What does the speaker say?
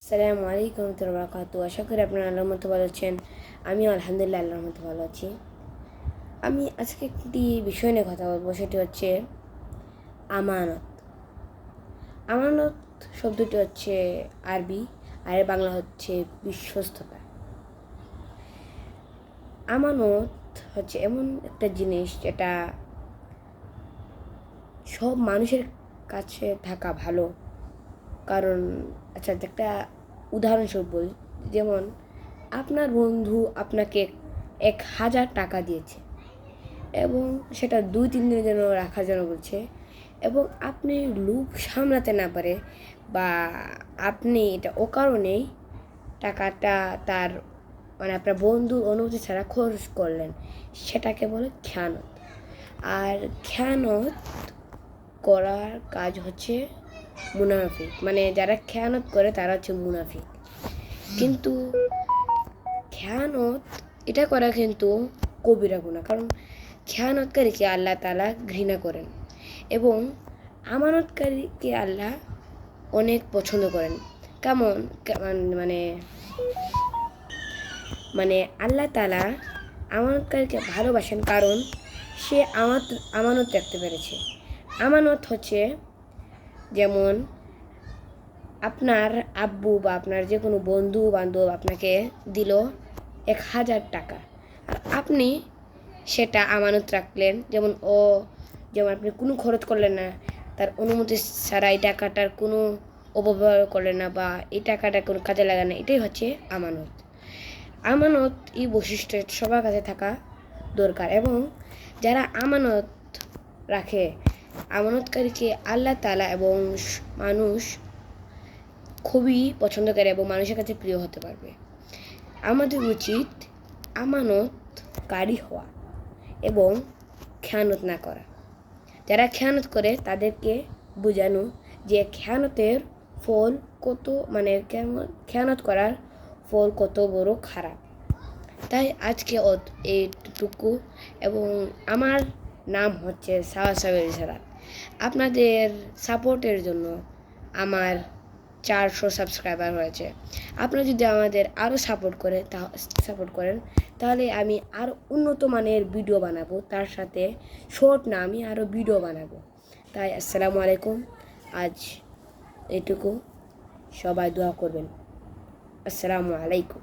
আসসালামু আলাইকুম ওয়া বারাকাতুহু। আশা করি আপনারা আল্লাহর মতো ভালো আছেন। আমিও আলহামদুলিল্লাহ আল্লাহর মতো ভালো আছি। আমি আজকে একটি বিষয় নিয়ে কথা বলবো, সেটি হচ্ছে আমানত। আমানত শব্দটি হচ্ছে আরবি, আর এর বাংলা হচ্ছে বিশ্বস্ততা। আমানত হচ্ছে এমন একটা জিনিস যেটা সব মানুষের কাছে থাকা ভালো। কারণ একটা উদাহরণস্বরূপ বলি, যেমন আপনার বন্ধু আপনাকে 1,000 টাকা দিয়েছে এবং সেটা 2-3 দিনের জন্য রাখার জন্য বলছে, এবং আপনি লোভ সামলাতে না পারে বা আপনি এটা অকারণেই টাকাটা তার আপনার বন্ধুর অনুমতি ছাড়া খরচ করলেন, সেটাকে বলে খেয়ানত। আর খেয়ানত করার কাজ হচ্ছে মুনাফিক, যারা খেয়ানত করে তারা হচ্ছে মুনাফিক। কিন্তু খেয়ানত এটা করা কিন্তু কবিরা গুনাহ, কারণ খেয়ানতকারীকে আল্লাহ তাআলা ঘৃণা করেন এবং আমানতকারীকে আল্লাহ অনেক পছন্দ করেন। কেমন আল্লাহ তাআলা আমানতকারীকে ভালোবাসেন, কারণ সে আমানত রাখতে পেরেছে। আমানত হচ্ছে যেমন আপনার আব্বু বা আপনার যে কোনো বন্ধু বান্ধব আপনাকে দিল 1,000 টাকা, আর আপনি সেটা আমানত রাখলেন। যেমন আপনি কোনো খরচ করলেন না, তার অনুমতি ছাড়া এই টাকাটার কোনো অপব্যবহার করলেন না বা এই টাকাটা কোনো কাজে লাগান না। এটাই হচ্ছে আমানত। আমানত এই বৈশিষ্ট্য সবার কাছে থাকা দরকার, এবং যারা আমানত রাখে, আমানতকারীকে আল্লাহ তাআলা এবং মানুষ খুবই পছন্দ করে এবং মানুষের কাছে প্রিয় হতে পারবে। আমাদের উচিত আমানতকারী হওয়া এবং খেয়ানত না করা। যারা খেয়ানত করে তাদেরকে বোঝানো যে খেয়ানতের ফল কত, খেয়ানত করার ফল কত বড় খারাপ। তাই আজকে এইটুকু, এবং আমার নাম হচ্ছে সাওয়াসাবির ইশারাত। আপনাদের সাপোর্টের জন্য আমার 400 সাবস্ক্রাইবার হয়েছে। আপনারা যদি আমাদের আরও সাপোর্ট করেন তাহলে আমি আরও উন্নত মানের ভিডিও বানাবো, তার সাথে শর্ট না, আমি আরও ভিডিও বানাবো। তাই আসসালামু আলাইকুম, আজ এটুকু, সবাই দোয়া করবেন। আসসালামু আলাইকুম।